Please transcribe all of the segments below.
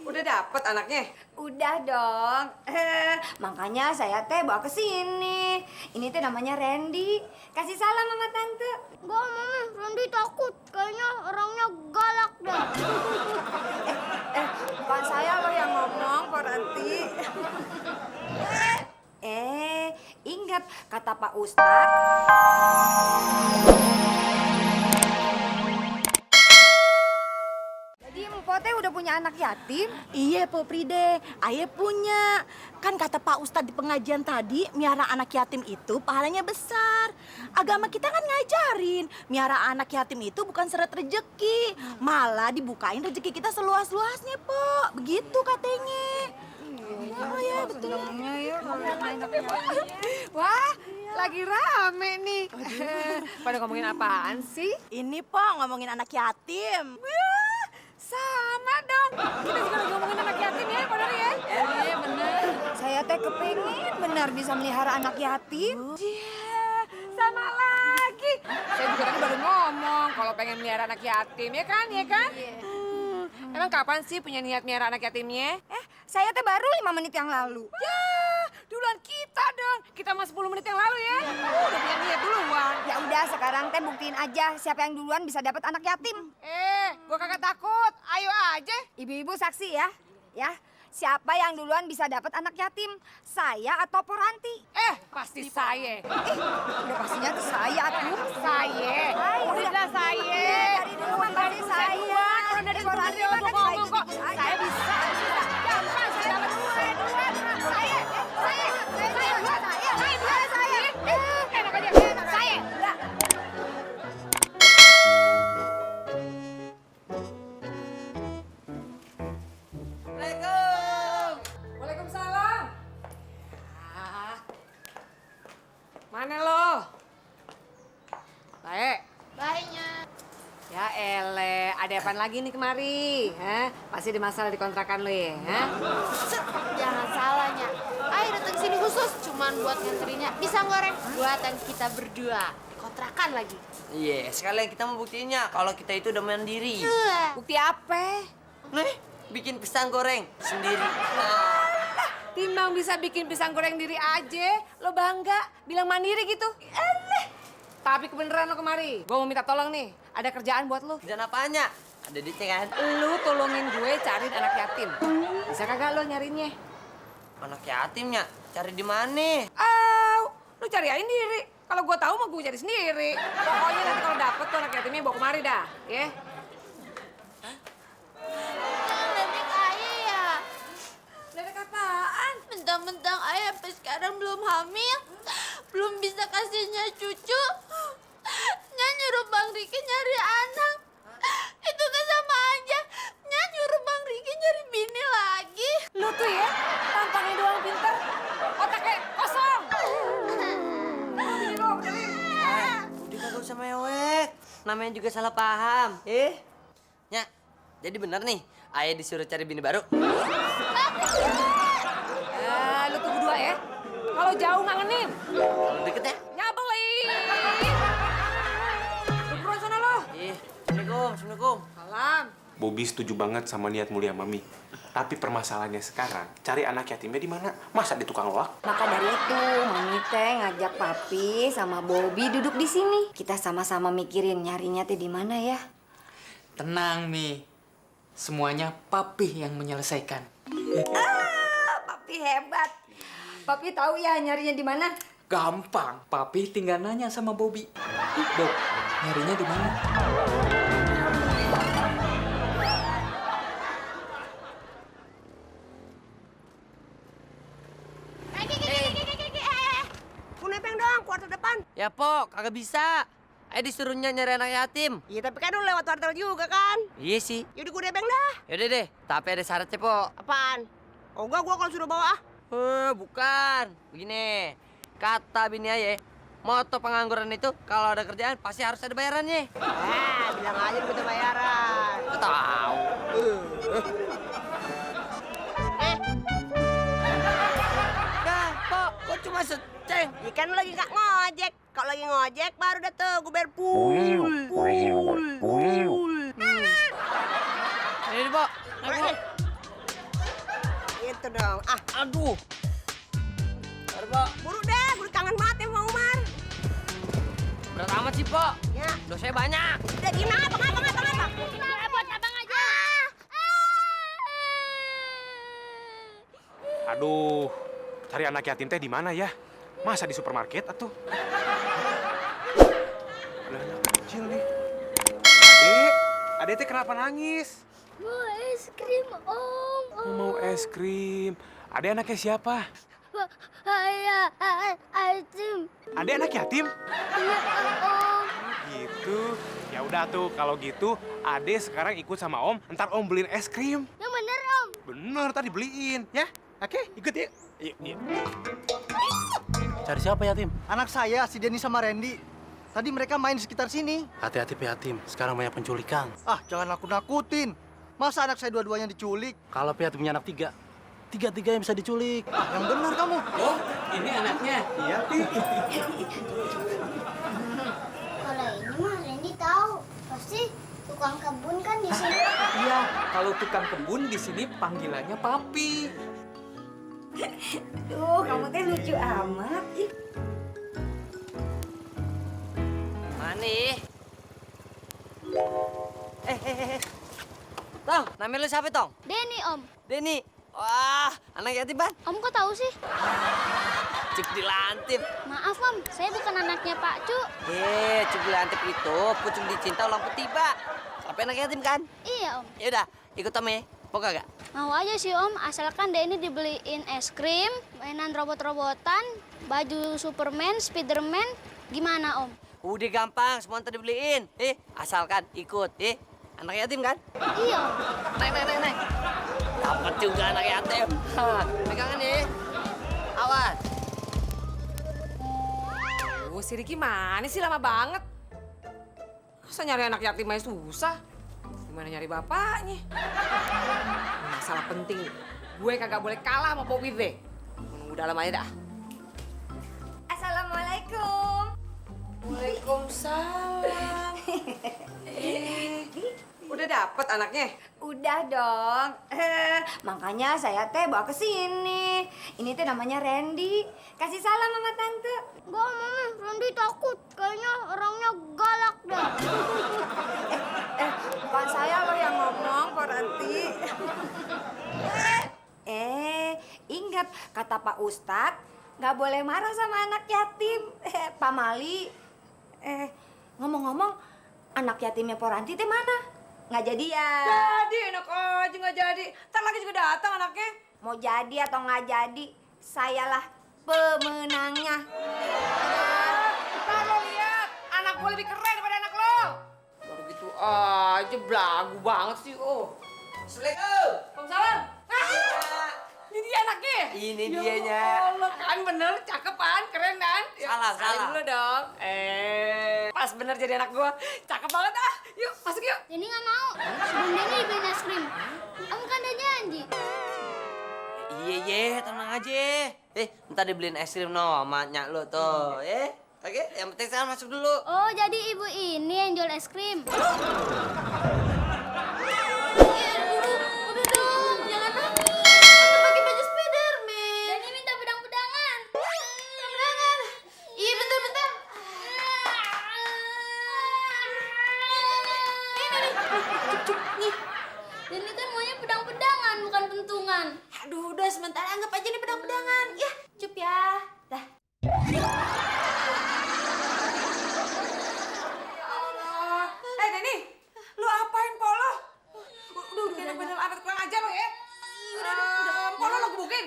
Udah dapet anaknya? Udah dong. Makanya saya teh bawa ke sini. Ini teh namanya Randy. Kasih salam sama tante. Enggak, Mami. Randy takut. Kayaknya orangnya galak dah. Bukan saya loh yang ngomong, Pak Ranti. Ingat kata Pak Ustadz. Jadi Mpok teh udah punya anak yatim? Iya, Po Pride, aye punya. Kan kata Pak Ustadz di pengajian tadi, miara anak yatim itu pahalanya besar. Agama kita kan ngajarin, miara anak yatim itu bukan seret rejeki, malah dibukain rejeki kita seluas-luasnya, Po. Begitu katanya. Oh ya, betul. Wah, lagi rame nih. Pada ngomongin apaan sih? Ini, Po, ngomongin anak yatim. Wah, sama dong. Kita juga lagi ngomongin anak yatim ya, Pak Dori ya? Iya bener. Saya teh kepengen benar bisa melihara anak yatim. Iya, sama lagi. Saya juga tadi baru ngomong kalau pengen melihara anak yatim, ya kan? Ya kan? Emang kapan sih punya niat melihara anak yatimnya? Saya teh baru 5 menit yang lalu. Ya, duluan kita dong. Kita mah 10 menit yang lalu ya. Udah punya niat duluan. Ya udah, sekarang teh buktiin aja siapa yang duluan bisa dapat anak yatim. Gua kagak takut. Ayo aja. Ibu-ibu saksi ya. Ya, siapa yang duluan bisa dapat anak yatim? Saya atau Poranti? Pasti saya. Udah pastinya tuh saya tuh. Saya. Udah saya. Dari dulu kan pasti saya. Orang dari Poranti dulu mah gua kan ngomong kok. saya. Saya bisa. Gampang saya dapat duluan. Saya. Enak aja. Saya. Assalamualaikum. Waalaikumsalam. Mana lo? Baik. Baiknya. Ya ele, ada apaan lagi nih kemari? Hah? Pasti ada masalah di kontrakan lo ya? Hah? Jangan salahnya. Ayo datang sini khusus cuman buat nganterinnya pisang goreng buatan kita berdua. Kontrakan lagi. Iya, sekalian kita mau buktiinnya kalau kita itu udah mandiri. Bukti apa? Nih, bikin pisang goreng sendiri. Timbang bisa bikin pisang goreng diri aja, lo bangga, bilang mandiri gitu. Tapi kebeneran lo kemari, gue mau minta tolong nih, ada kerjaan buat lo. Dan apanya? Ada duitnya kan? Lu tolongin gue cariin anak yatim. Bisa kagak lo nyarinya? Anak yatimnya, cari di mana? Lu cariin diri. Kalau gue tahu mah gue cari sendiri. Pokoknya nanti kalau dapet tuh anak yatimnya bawa kemari dah, ya. Nenek ayah ya. Ledek apaan? Mentang-mentang ayah sampai sekarang belum hamil, belum bisa kasihnya cucu. Nya nyuruh Bang Riki nyari anak. Itu kan sama aja. Nya nyuruh Bang Riki nyari bini lagi. Lu tuh ya, tampangnya doang pinter, otaknya kosong. Udah kagak usah mewek. Namanya juga salah paham. Nya, jadi bener nih, ayah disuruh cari bini baru. Lu tuh berdua ya, kalau jauh ngangenin, Kalau deket ya? nyabelin. Lu buruan sana lo. Assalamualaikum. Salam. Bobby setuju banget sama niat mulia Mami. Tapi permasalahannya sekarang, cari anak yatimnya di mana? Masa di tukang loak? Maka dari itu, Mami teh ngajak Papi sama Bobby duduk di sini. Kita sama-sama mikirin nyarinya teh di mana ya. Tenang, Mi. Semuanya Papi yang menyelesaikan. Papi hebat. Papi tahu ya nyarinya di mana? Gampang. Papi tinggal nanya sama Bobby. Bob, nyarinya di mana? Nebeng dong, kuartal depan. Ya, Pok, kagak bisa. Ayah disuruhnya nyari anak yatim. Iya, tapi kan lu lewat kuartal juga kan. Iya sih. Yaudah gue nebeng dah. Yaudah deh, tapi ada syaratnya, Pok. Apaan? Oh enggak, gue kalau suruh bawa. Bukan. Begini, kata bini ayah, moto pengangguran itu kalau ada kerjaan pasti harus ada bayarannya. Bilang aja gue udah bayaran. Lu tahu. Dah, Pok, kok cuma seceng? Ya kan lu lagi nggak ngojek. Kalau lagi ngojek baru dah tuh gue bayar full. Gitu dong. Ah, Aduh. Pak. buru deh, buru kangen banget ya sama Umar. Berat amat sih, Pak. Ya, Dosanya banyak. udah diem aja, bang, abang. Buat abang aja. Aduh, cari anak yatim teh di mana ya? Masa di supermarket atuh? Ada anak kecil nih. Adek teh kenapa nangis? Mau es krim, Om. Oh, mau es krim. Adek anaknya siapa? Ayah, Aitim. Adek anak yatim? Iya, Om. Gitu. Ya udah tuh, kalau gitu Adek sekarang ikut sama Om, ntar Om beliin es krim. Yang bener, Om. Bener, tadi beliin, ya? Oke, ikut yuk. Yuk. Cari siapa ya, Tim? Anak saya, si Denny sama Randy. Tadi mereka main di sekitar sini. Hati-hati, Piatim. Sekarang banyak penculikan. Ah, jangan nakut-nakutin. Masa anak saya dua-duanya diculik? Kalau Piatim punya anak tiga, tiga-tiga yang bisa diculik. Ah, yang benar kamu. Oh, ini anaknya. Iya, Tim. Kalau ini mah Randy tahu. Pasti tukang kebun kan di sini. Iya, kalau tukang kebun di sini panggilannya Papi. Duh, kamu teh lucu amat. Ih. Mana? Tong, namanya lu siapa, Tong? Denny, Om. Denny. Wah, anak yatim, Ban. Om kok tahu sih? Cip dilantip. Maaf, Om. Saya bukan anaknya Pak Cu. Cip dilantip itu pucuk dicinta ulang tiba. Sampai anak yatim kan? Iya, Om. Yaudah, ikut Om ya. Mau kagak? Mau aja sih, Om. Asalkan Denny dibeliin es krim, mainan robot-robotan, baju Superman, Spiderman. Gimana, Om? Udah gampang, semua ntar dibeliin. Asalkan ikut. Anak yatim kan? Iya, Om. Naik. Dapat juga anak yatim. Pegangan ya. Awas. Si Riki mana sih lama banget? Masa nyari anak yatim aja susah? Gimana nyari bapaknya? Masalah penting. Gue kagak boleh kalah sama Popi deh. Menunggu dalam aja dah. Assalamualaikum. Waalaikumsalam. Udah dapet anaknya? Udah dong. Makanya saya teh bawa ke sini. Ini teh namanya Randy. Kasih salam sama tante. Gak, Mama. Randy takut. Kayaknya orangnya galak dah. Bukan saya loh yang ngomong, Pak Ranti. Ingat kata Pak Ustadz, nggak boleh marah sama anak yatim. Pak Mali. Ngomong-ngomong, anak yatimnya Pak Ranti teh mana? Nggak jadi ya? Jadi, enak aja nggak jadi. Ntar lagi juga datang anaknya. Mau jadi atau nggak jadi, sayalah pemenangnya. Ntar lo lihat, anak gue lebih keren daripada anak lo. Baru gitu aja, belagu banget sih, oh. Assalamualaikum. Waalaikumsalam. Ini dia anaknya? Ini Ya dianya. Allah, kan bener, cakep kan, keren kan? Ya, Salam, salim salam. dulu dong. Pas bener jadi anak gua. Cakep banget ah. Yuk, masuk yuk. Denny nggak mau. Sebelum Denny dibeliin es krim. Om kan udah janji. Iya, tenang aja. Ntar dibeliin es krim no sama nyak lo tuh. Oke, yang penting sekarang masuk dulu. Oh, jadi ibu ini yang jual es krim. Udah dong, jangan nangis. Kita pakai baju Spiderman. Denny minta pedang-pedangan. Pedang-pedangan. Iya, bentar. Nih, Denny kan maunya pedang-pedangan, bukan pentungan. Aduh, udah sementara anggap aja nih pedang-pedangan. Ya, cup ya. Dah. Denny, lu apain polo? Udah bener-bener amat kurang ajar lo ya. Udah. Polo lo gebukin.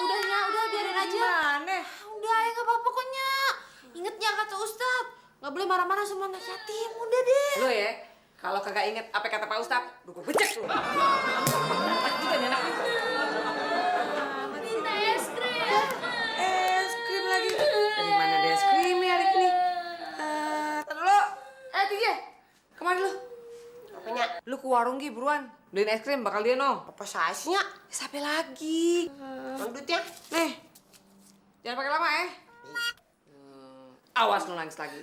Udah biarin aja. Gimana? Udah, ya nggak apa-apa kok, Nyak. Ingat ya kata Ustadz, nggak boleh marah-marah sama anak yatim. Udah deh. Lu ya, kalau kagak inget apa kata Pak Ustadz, gue becek lu. Dapat juga nih anak lu. Minta es krim. Es krim lagi. Dari mana ada es krim ya hari ini? Tar dulu. Tiga. Kemana lu? apanya? Lu ke warung Gi, buruan. Beliin es krim, bakal dia no. Apa sausnya? Sampai lagi. Dangdutnya? Nih. Jangan pakai lama ya. Awas lu nangis lagi.